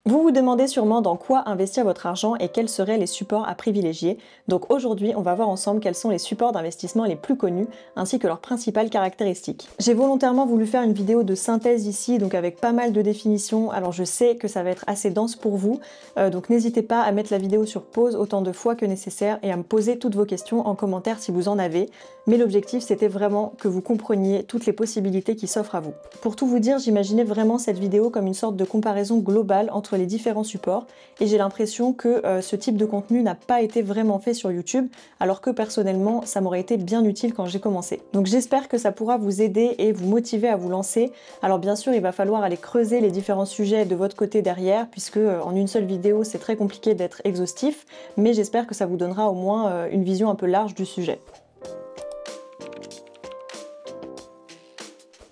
Vous vous demandez sûrement dans quoi investir votre argent et quels seraient les supports à privilégier. Donc aujourd'hui, on va voir ensemble quels sont les supports d'investissement les plus connus ainsi que leurs principales caractéristiques. J'ai volontairement voulu faire une vidéo de synthèse ici, donc avec pas mal de définitions. Alors je sais que ça va être assez dense pour vous, donc n'hésitez pas à mettre la vidéo sur pause autant de fois que nécessaire et à me poser toutes vos questions en commentaire si vous en avez. Mais l'objectif, c'était vraiment que vous compreniez toutes les possibilités qui s'offrent à vous. Pour tout vous dire, j'imaginais vraiment cette vidéo comme une sorte de comparaison globale entre les différents supports et j'ai l'impression que ce type de contenu n'a pas été vraiment fait sur YouTube, alors que personnellement ça m'aurait été bien utile quand j'ai commencé. Donc j'espère que ça pourra vous aider et vous motiver à vous lancer. Alors bien sûr il va falloir aller creuser les différents sujets de votre côté derrière, puisque en une seule vidéo c'est très compliqué d'être exhaustif, mais j'espère que ça vous donnera au moins une vision un peu large du sujet.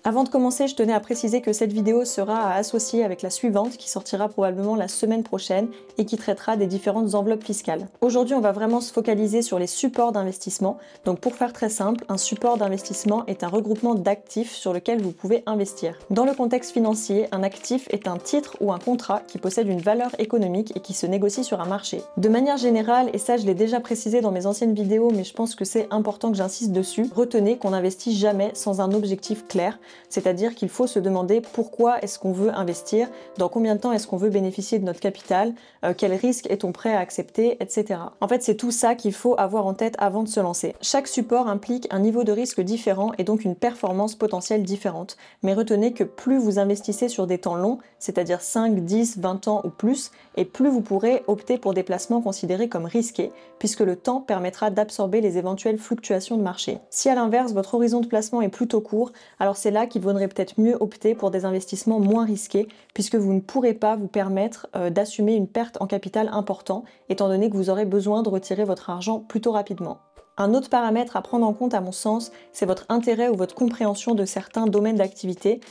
Avant de commencer, je tenais à préciser que cette vidéo sera à associer avec la suivante qui sortira probablement la semaine prochaine et qui traitera des différentes enveloppes fiscales. Aujourd'hui, on va vraiment se focaliser sur les supports d'investissement. Donc pour faire très simple, un support d'investissement est un regroupement d'actifs sur lequel vous pouvez investir. Dans le contexte financier, un actif est un titre ou un contrat qui possède une valeur économique et qui se négocie sur un marché. De manière générale, et ça je l'ai déjà précisé dans mes anciennes vidéos, mais je pense que c'est important que j'insiste dessus, retenez qu'on n'investit jamais sans un objectif clair. C'est-à-dire qu'il faut se demander pourquoi est-ce qu'on veut investir, dans combien de temps est-ce qu'on veut bénéficier de notre capital, quel risque est-on prêt à accepter, etc. En fait, c'est tout ça qu'il faut avoir en tête avant de se lancer. Chaque support implique un niveau de risque différent et donc une performance potentielle différente. Mais retenez que plus vous investissez sur des temps longs, c'est-à-dire 5, 10, 20 ans ou plus, et plus vous pourrez opter pour des placements considérés comme risqués, puisque le temps permettra d'absorber les éventuelles fluctuations de marché. Si à l'inverse, votre horizon de placement est plutôt court, alors c'est là qu'il vaudrait peut-être mieux opter pour des investissements moins risqués, puisque vous ne pourrez pas vous permettre d'assumer une perte en capital important, étant donné que vous aurez besoin de retirer votre argent plutôt rapidement. Un autre paramètre à prendre en compte à mon sens, c'est votre intérêt ou votre compréhension de certains domaines d'activité.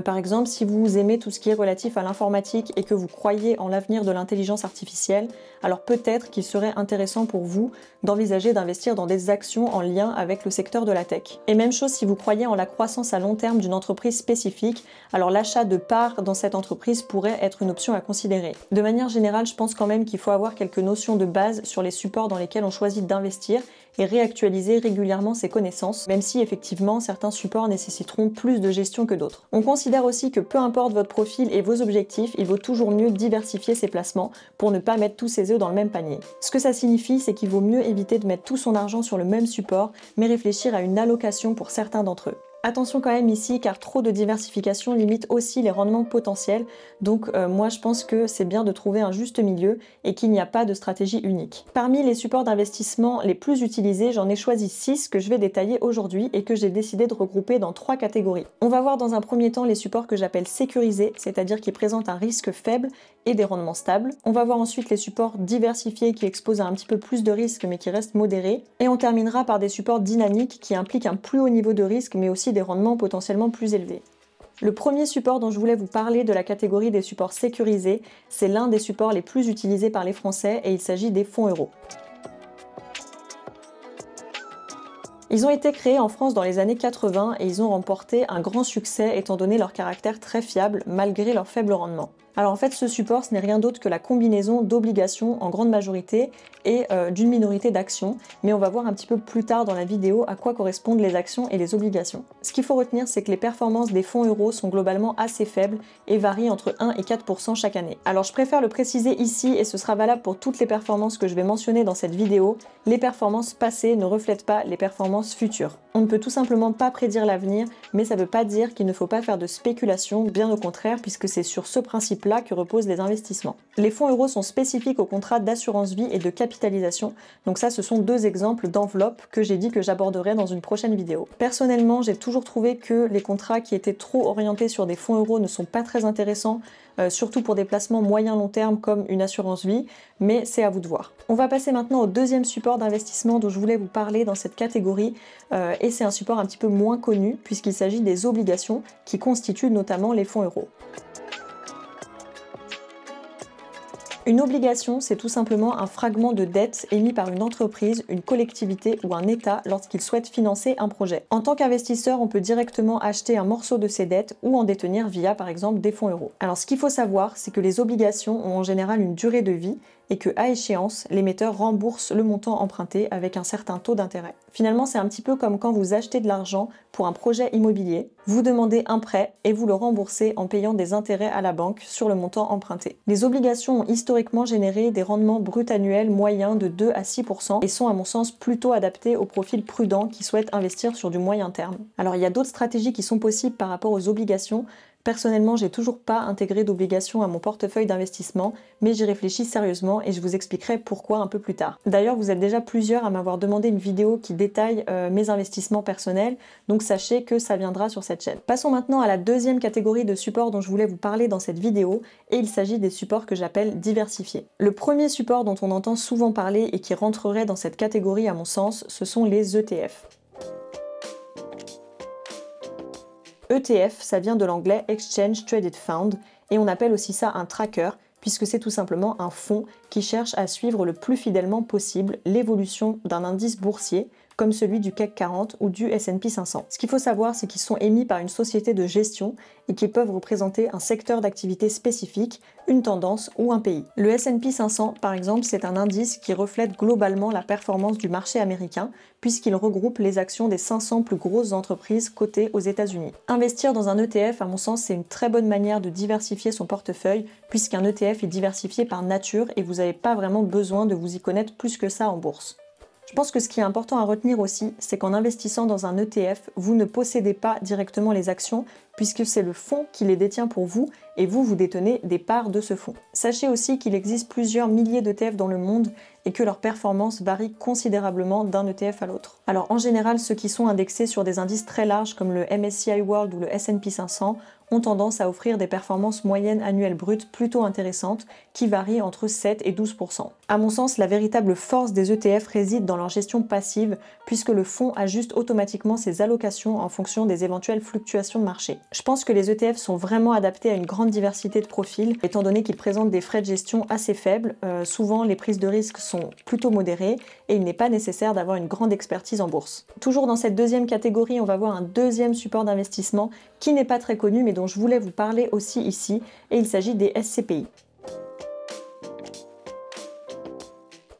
Par exemple, si vous aimez tout ce qui est relatif à l'informatique et que vous croyez en l'avenir de l'intelligence artificielle, alors peut-être qu'il serait intéressant pour vous d'envisager d'investir dans des actions en lien avec le secteur de la tech. Et même chose si vous croyez en la croissance à long terme d'une entreprise spécifique, alors l'achat de parts dans cette entreprise pourrait être une option à considérer. De manière générale, je pense quand même qu'il faut avoir quelques notions de base sur les supports dans lesquels on choisit d'investir et réactualiser régulièrement ses connaissances, même si effectivement certains supports nécessiteront plus de gestion que d'autres. On considère aussi que peu importe votre profil et vos objectifs, il vaut toujours mieux diversifier ses placements pour ne pas mettre tous ses œufs dans le même panier. Ce que ça signifie, c'est qu'il vaut mieux éviter de mettre tout son argent sur le même support, mais réfléchir à une allocation pour certains d'entre eux. Attention quand même ici, car trop de diversification limite aussi les rendements potentiels, donc moi je pense que c'est bien de trouver un juste milieu et qu'il n'y a pas de stratégie unique. Parmi les supports d'investissement les plus utilisés, j'en ai choisi 6 que je vais détailler aujourd'hui et que j'ai décidé de regrouper dans 3 catégories. On va voir dans un premier temps les supports que j'appelle sécurisés, c'est-à-dire qui présentent un risque faible et des rendements stables. On va voir ensuite les supports diversifiés qui exposent à un petit peu plus de risques mais qui restent modérés. Et on terminera par des supports dynamiques qui impliquent un plus haut niveau de risque mais aussi des rendements potentiellement plus élevés. Le premier support dont je voulais vous parler de la catégorie des supports sécurisés, c'est l'un des supports les plus utilisés par les Français et il s'agit des fonds euros. Ils ont été créés en France dans les années 80 et ils ont remporté un grand succès étant donné leur caractère très fiable malgré leur faible rendement. Alors en fait ce support ce n'est rien d'autre que la combinaison d'obligations en grande majorité et d'une minorité d'actions, mais on va voir un petit peu plus tard dans la vidéo à quoi correspondent les actions et les obligations. Ce qu'il faut retenir, c'est que les performances des fonds euros sont globalement assez faibles et varient entre 1 et 4% chaque année. Alors je préfère le préciser ici et ce sera valable pour toutes les performances que je vais mentionner dans cette vidéo, les performances passées ne reflètent pas les performances futures. On ne peut tout simplement pas prédire l'avenir, mais ça ne veut pas dire qu'il ne faut pas faire de spéculation, bien au contraire, puisque c'est sur ce principe-là que reposent les investissements. Les fonds euros sont spécifiques aux contrats d'assurance vie et de capitalisation, donc ça ce sont 2 exemples d'enveloppes que j'ai dit que j'aborderai dans une prochaine vidéo. Personnellement, j'ai toujours trouvé que les contrats qui étaient trop orientés sur des fonds euros ne sont pas très intéressants, surtout pour des placements moyen-long terme comme une assurance vie, mais c'est à vous de voir. On va passer maintenant au deuxième support d'investissement dont je voulais vous parler dans cette catégorie, et c'est un support un petit peu moins connu puisqu'il s'agit des obligations qui constituent notamment les fonds euros. Une obligation, c'est tout simplement un fragment de dette émis par une entreprise, une collectivité ou un État lorsqu'il souhaite financer un projet. En tant qu'investisseur, on peut directement acheter un morceau de ces dettes ou en détenir via par exemple des fonds euros. Alors ce qu'il faut savoir, c'est que les obligations ont en général une durée de vie et que, à échéance, l'émetteur rembourse le montant emprunté avec un certain taux d'intérêt. Finalement, c'est un petit peu comme quand vous achetez de l'argent pour un projet immobilier, vous demandez un prêt et vous le remboursez en payant des intérêts à la banque sur le montant emprunté. Les obligations ont historiquement généré des rendements bruts annuels moyens de 2 à 6% et sont à mon sens plutôt adaptés aux profils prudents qui souhaitent investir sur du moyen terme. Alors il y a d'autres stratégies qui sont possibles par rapport aux obligations. Personnellement, j'ai toujours pas intégré d'obligations à mon portefeuille d'investissement, mais j'y réfléchis sérieusement et je vous expliquerai pourquoi un peu plus tard. D'ailleurs, vous êtes déjà plusieurs à m'avoir demandé une vidéo qui détaille mes investissements personnels, donc sachez que ça viendra sur cette chaîne. Passons maintenant à la deuxième catégorie de supports dont je voulais vous parler dans cette vidéo, et il s'agit des supports que j'appelle diversifiés. Le premier support dont on entend souvent parler et qui rentrerait dans cette catégorie à mon sens, ce sont les ETF. ETF, ça vient de l'anglais Exchange Traded Fund et on appelle aussi ça un tracker puisque c'est tout simplement un fonds qui cherche à suivre le plus fidèlement possible l'évolution d'un indice boursier comme celui du CAC 40 ou du S&P 500. Ce qu'il faut savoir, c'est qu'ils sont émis par une société de gestion et qu'ils peuvent représenter un secteur d'activité spécifique, une tendance ou un pays. Le S&P 500, par exemple, c'est un indice qui reflète globalement la performance du marché américain puisqu'il regroupe les actions des 500 plus grosses entreprises cotées aux États-Unis. Investir dans un ETF, à mon sens, c'est une très bonne manière de diversifier son portefeuille puisqu'un ETF est diversifié par nature et vous n'avez pas vraiment besoin de vous y connaître plus que ça en bourse. Je pense que ce qui est important à retenir aussi, c'est qu'en investissant dans un ETF, vous ne possédez pas directement les actions puisque c'est le fonds qui les détient pour vous et vous détenez des parts de ce fonds. Sachez aussi qu'il existe plusieurs milliers d'ETF dans le monde et que leur performance varie considérablement d'un ETF à l'autre. Alors en général, ceux qui sont indexés sur des indices très larges comme le MSCI World ou le S&P 500 ont tendance à offrir des performances moyennes annuelles brutes plutôt intéressantes qui varient entre 7 et 12%. À mon sens, la véritable force des ETF réside dans leur gestion passive puisque le fonds ajuste automatiquement ses allocations en fonction des éventuelles fluctuations de marché. Je pense que les ETF sont vraiment adaptés à une grande diversité de profils étant donné qu'ils présentent des frais de gestion assez faibles. Souvent, les prises de risque sont plutôt modérées et il n'est pas nécessaire d'avoir une grande expertise en bourse. Toujours dans cette deuxième catégorie, on va voir un deuxième support d'investissement qui n'est pas très connu mais dont je voulais vous parler aussi ici, et il s'agit des SCPI.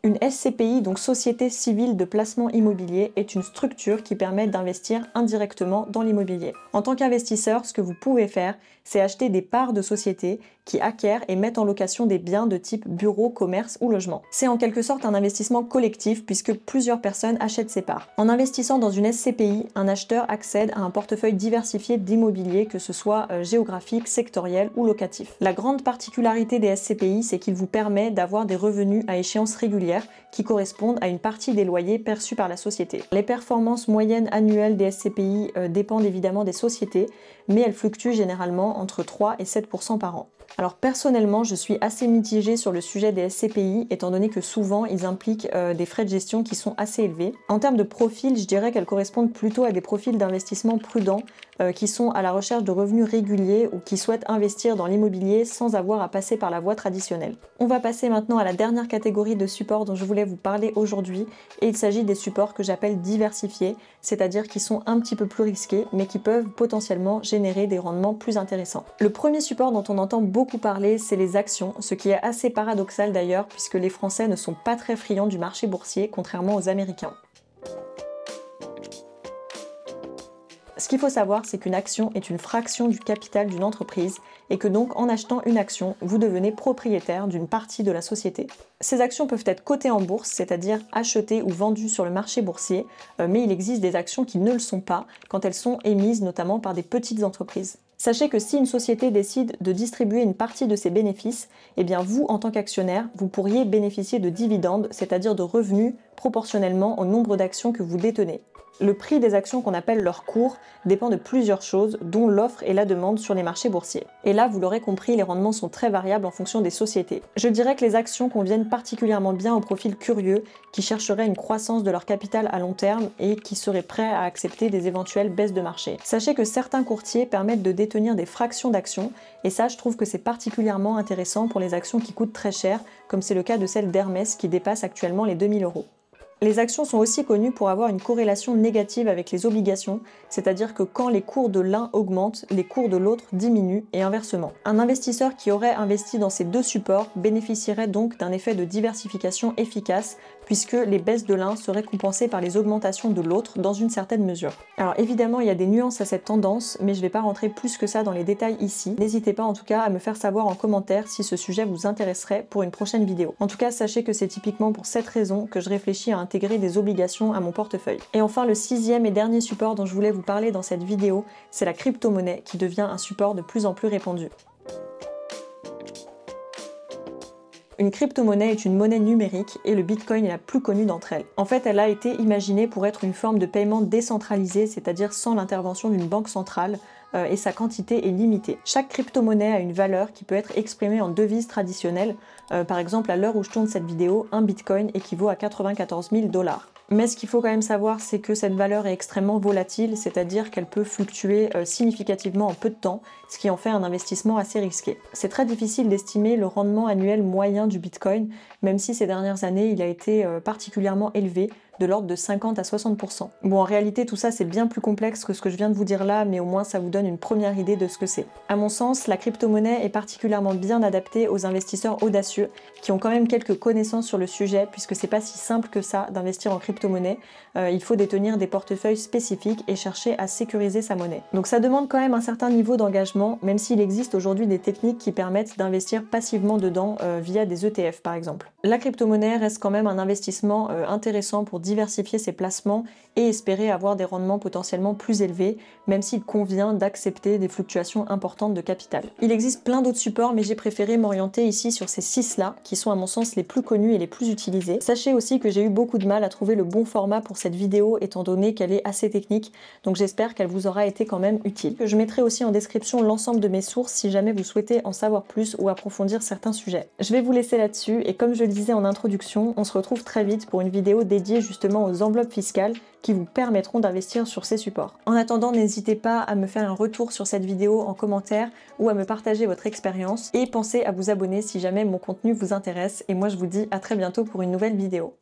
Une SCPI, donc Société Civile de Placement Immobilier, est une structure qui permet d'investir indirectement dans l'immobilier. En tant qu'investisseur, ce que vous pouvez faire, c'est acheter des parts de sociétés qui acquièrent et mettent en location des biens de type bureau, commerce ou logement. C'est en quelque sorte un investissement collectif puisque plusieurs personnes achètent ces parts. En investissant dans une SCPI, un acheteur accède à un portefeuille diversifié d'immobilier, que ce soit géographique, sectoriel ou locatif. La grande particularité des SCPI, c'est qu'il vous permet d'avoir des revenus à échéance régulière qui correspondent à une partie des loyers perçus par la société. Les performances moyennes annuelles des SCPI dépendent évidemment des sociétés, mais elles fluctuent généralement entre 3 et 7% par an. Alors personnellement, je suis assez mitigée sur le sujet des SCPI, étant donné que souvent ils impliquent des frais de gestion qui sont assez élevés. En termes de profil, je dirais qu'elles correspondent plutôt à des profils d'investissement prudents qui sont à la recherche de revenus réguliers ou qui souhaitent investir dans l'immobilier sans avoir à passer par la voie traditionnelle. On va passer maintenant à la dernière catégorie de supports dont je voulais vous parler aujourd'hui, et il s'agit des supports que j'appelle diversifiés, c'est-à-dire qui sont un petit peu plus risqués mais qui peuvent potentiellement générer des rendements plus intéressants. Le premier support dont on entend beaucoup parler, c'est les actions, ce qui est assez paradoxal d'ailleurs puisque les Français ne sont pas très friands du marché boursier contrairement aux Américains. Ce qu'il faut savoir, c'est qu'une action est une fraction du capital d'une entreprise et que donc en achetant une action, vous devenez propriétaire d'une partie de la société. Ces actions peuvent être cotées en bourse, c'est-à-dire achetées ou vendues sur le marché boursier, mais il existe des actions qui ne le sont pas quand elles sont émises notamment par des petites entreprises. Sachez que si une société décide de distribuer une partie de ses bénéfices, eh bien vous, en tant qu'actionnaire, vous pourriez bénéficier de dividendes, c'est-à-dire de revenus proportionnellement au nombre d'actions que vous détenez. Le prix des actions qu'on appelle leur cours dépend de plusieurs choses, dont l'offre et la demande sur les marchés boursiers. Et là, vous l'aurez compris, les rendements sont très variables en fonction des sociétés. Je dirais que les actions conviennent particulièrement bien aux profils curieux qui chercheraient une croissance de leur capital à long terme et qui seraient prêts à accepter des éventuelles baisses de marché. Sachez que certains courtiers permettent de détenir des fractions d'actions et ça, je trouve que c'est particulièrement intéressant pour les actions qui coûtent très cher, comme c'est le cas de celle d'Hermès qui dépasse actuellement les 2000 €. Les actions sont aussi connues pour avoir une corrélation négative avec les obligations, c'est-à-dire que quand les cours de l'un augmentent, les cours de l'autre diminuent et inversement. Un investisseur qui aurait investi dans ces deux supports bénéficierait donc d'un effet de diversification efficace puisque les baisses de l'un seraient compensées par les augmentations de l'autre dans une certaine mesure. Alors évidemment, il y a des nuances à cette tendance, mais je ne vais pas rentrer plus que ça dans les détails ici. N'hésitez pas en tout cas à me faire savoir en commentaire si ce sujet vous intéresserait pour une prochaine vidéo. En tout cas, sachez que c'est typiquement pour cette raison que je réfléchis à intégrer des obligations à mon portefeuille. Et enfin, le sixième et dernier support dont je voulais vous parler dans cette vidéo, c'est la crypto-monnaie qui devient un support de plus en plus répandu. Une crypto-monnaie est une monnaie numérique et le Bitcoin est la plus connue d'entre elles. En fait, elle a été imaginée pour être une forme de paiement décentralisé, c'est-à-dire sans l'intervention d'une banque centrale, et sa quantité est limitée. Chaque crypto-monnaie a une valeur qui peut être exprimée en devises traditionnelles. Par exemple, à l'heure où je tourne cette vidéo, un Bitcoin équivaut à 94 000 $. Mais ce qu'il faut quand même savoir, c'est que cette valeur est extrêmement volatile, c'est-à-dire qu'elle peut fluctuer significativement en peu de temps, ce qui en fait un investissement assez risqué. C'est très difficile d'estimer le rendement annuel moyen du Bitcoin, même si ces dernières années, il a été particulièrement élevé, de l'ordre de 50 à 60%. Bon, en réalité, tout ça, c'est bien plus complexe que ce que je viens de vous dire là, mais au moins, ça vous donne une première idée de ce que c'est. À mon sens, la crypto-monnaie est particulièrement bien adaptée aux investisseurs audacieux, qui ont quand même quelques connaissances sur le sujet, puisque c'est pas si simple que ça d'investir en crypto-monnaie. Il faut détenir des portefeuilles spécifiques et chercher à sécuriser sa monnaie. Donc ça demande quand même un certain niveau d'engagement, même s'il existe aujourd'hui des techniques qui permettent d'investir passivement dedans via des ETF par exemple. La crypto-monnaie reste quand même un investissement intéressant pour diversifier ses placements et espérer avoir des rendements potentiellement plus élevés, même s'il convient d'accepter des fluctuations importantes de capital. Il existe plein d'autres supports, mais j'ai préféré m'orienter ici sur ces 6-là, qui sont à mon sens les plus connus et les plus utilisés. Sachez aussi que j'ai eu beaucoup de mal à trouver le bon format pour cette vidéo, étant donné qu'elle est assez technique, donc j'espère qu'elle vous aura été quand même utile. Je mettrai aussi en description l'ensemble de mes sources si jamais vous souhaitez en savoir plus ou approfondir certains sujets. Je vais vous laisser là-dessus, et comme je le disais en introduction, on se retrouve très vite pour une vidéo dédiée justement aux enveloppes fiscales qui vous permettront d'investir sur ces supports. En attendant, n'hésitez pas à me faire un retour sur cette vidéo en commentaire ou à me partager votre expérience et pensez à vous abonner si jamais mon contenu vous intéresse et moi je vous dis à très bientôt pour une nouvelle vidéo.